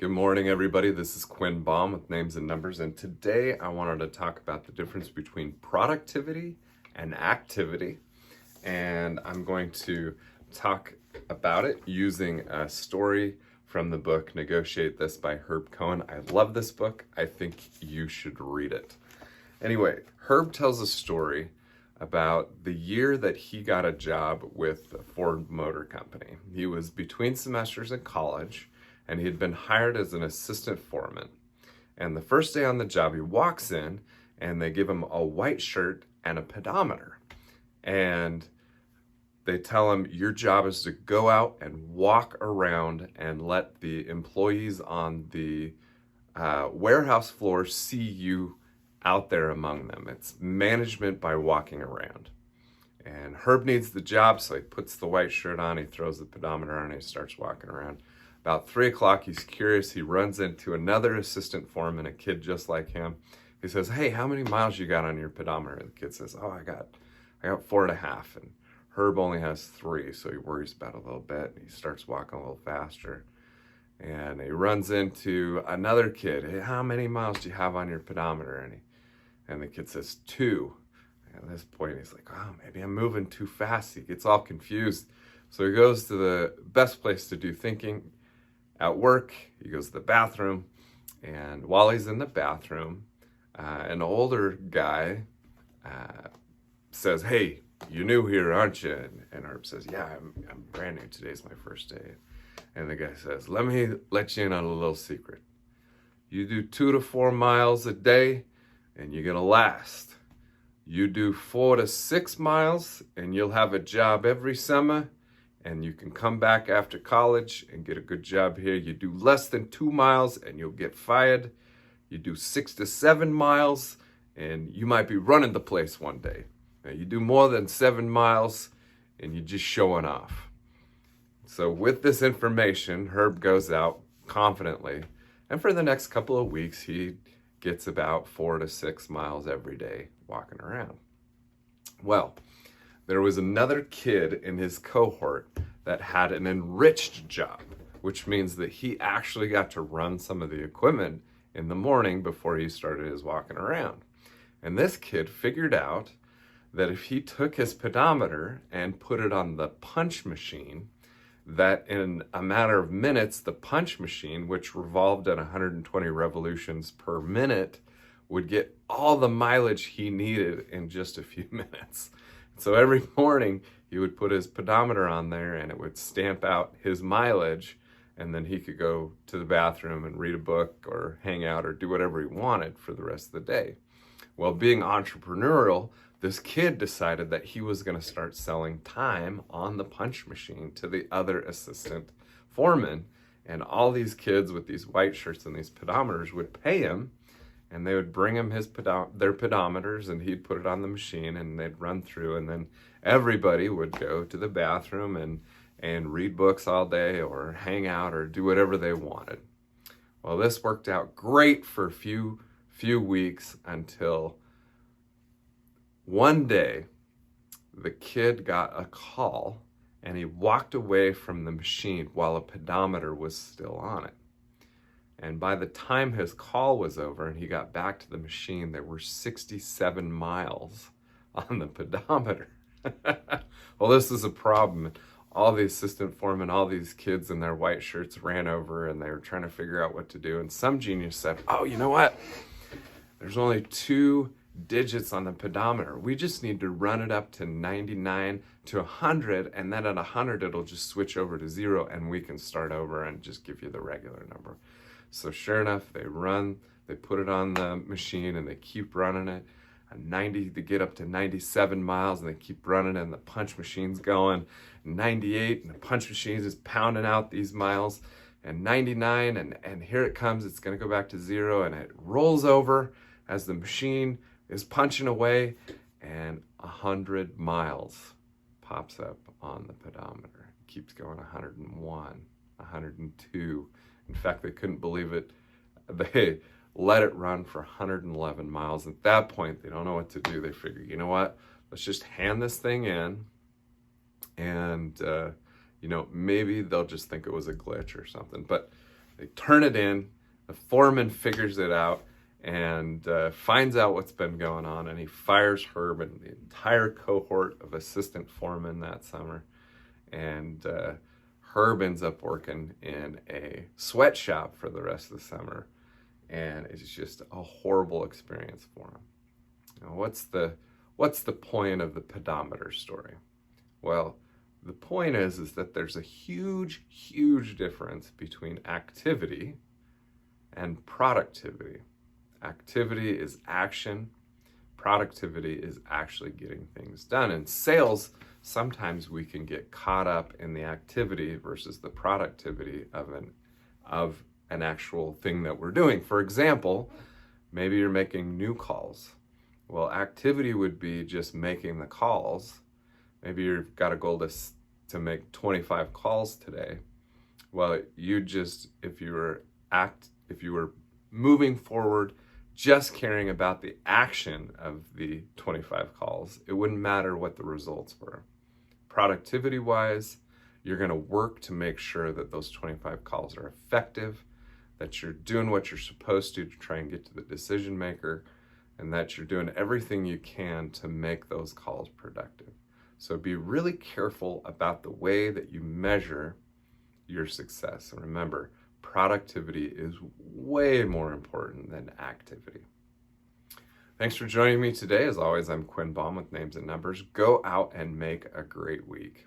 Good morning, everybody. This is Quinn Baum with Names and Numbers, and today I wanted to talk about the difference between productivity and activity, and I'm going to talk about it using a story from the book Negotiate This by Herb Cohen. I love this book. I think you should read it. Anyway, Herb tells a story about the year that he got a job with the Ford Motor Company. He was between semesters in college, and he had been hired as an assistant foreman. And the first day on the job, he walks in, and they give him a white shirt and a pedometer. And they tell him, your job is to go out and walk around and let the employees on the warehouse floor see you out there among them. It's management by walking around. And Herb needs the job, so he puts the white shirt on, he throws the pedometer on, and he starts walking around. About 3 o'clock, he's curious. He runs into another assistant foreman, a kid just like him. He says, hey, how many miles you got on your pedometer? The kid says, oh, I got 4.5. And Herb only has 3, so he worries about it a little bit. And he starts walking a little faster. And he runs into another kid. Hey, how many miles do you have on your pedometer? And the kid says, 2. And at this point, he's like, oh, maybe I'm moving too fast. He gets all confused. So he goes to the best place to do thinking. At work, he goes to the bathroom, and while he's in the bathroom, an older guy says, hey, you're new here, aren't you? And Herb says, yeah, I'm brand new. Today's my first day. And the guy says, let me let you in on a little secret. You do 2 to 4 miles a day, and you're going to last. You do 4 to 6 miles, and you'll have a job every summer, and you can come back after college and get a good job here. You do less than 2 miles and you'll get fired. You do 6 to 7 miles and you might be running the place one day. Now, you do more than 7 miles and you're just showing off. So with this information, Herb goes out confidently, and for the next couple of weeks, he gets about 4 to 6 miles every day walking around. Well, there was another kid in his cohort that had an enriched job, which means that he actually got to run some of the equipment in the morning before he started his walking around. And this kid figured out that if he took his pedometer and put it on the punch machine, that in a matter of minutes, the punch machine, which revolved at 120 revolutions per minute, would get all the mileage he needed in just a few minutes. So every morning he would put his pedometer on there and it would stamp out his mileage, and then he could go to the bathroom and read a book or hang out or do whatever he wanted for the rest of the day. Well, being entrepreneurial, this kid decided that he was going to start selling time on the punch machine to the other assistant foreman, and all these kids with these white shirts and these pedometers would pay him. And they would bring him their pedometers, and he'd put it on the machine, and they'd run through, and then everybody would go to the bathroom and read books all day or hang out or do whatever they wanted. Well, this worked out great for a few weeks until one day the kid got a call, and he walked away from the machine while a pedometer was still on it. And by the time his call was over and he got back to the machine, there were 67 miles on the pedometer. Well, this is a problem. All the assistant foremen, all these kids in their white shirts ran over, and they were trying to figure out what to do. And some genius said, oh, you know what? There's only 2 digits on the pedometer. We just need to run it up to 99 to 100, and then at 100, it'll just switch over to 0, and we can start over and just give you the regular number. So sure enough, they put it on the machine, and they keep running it. They get up to 97 miles, and they keep running it, and the punch machine's going. 98, and the punch machine is pounding out these miles. And 99, and here it comes. It's going to go back to 0, and it rolls over as the machine is punching away, and 100 miles pops up on the pedometer. It keeps going. 101, 102. In fact, they couldn't believe it. They let it run for 111 miles. At that point, they don't know what to do. They figure, you know what? Let's just hand this thing in, and maybe they'll just think it was a glitch or something. But They turn it in, the foreman figures it out and finds out what's been going on, and he fires Herb and the entire cohort of assistant foremen that summer. And Herb ends up working in a sweatshop for the rest of the summer, and it's just a horrible experience for him. Now, what's the point of the pedometer story? Well, the point is that there's a huge difference between activity and productivity. Activity is action. Productivity is actually getting things done. In sales, sometimes we can get caught up in the activity versus the productivity of an actual thing that we're doing. For example, maybe you're making new calls. Well, activity would be just making the calls. Maybe you've got a goal to make 25 calls today. Well, if you were moving forward just caring about the action of the 25 calls, it wouldn't matter what the results were. Productivity wise, you're going to work to make sure that those 25 calls are effective, that you're doing what you're supposed to try and get to the decision maker, and that you're doing everything you can to make those calls productive. So be really careful about the way that you measure your success. And remember, productivity is way more important than activity. Thanks for joining me today. As always, I'm Quinn Baum with Names and Numbers. Go out and make a great week.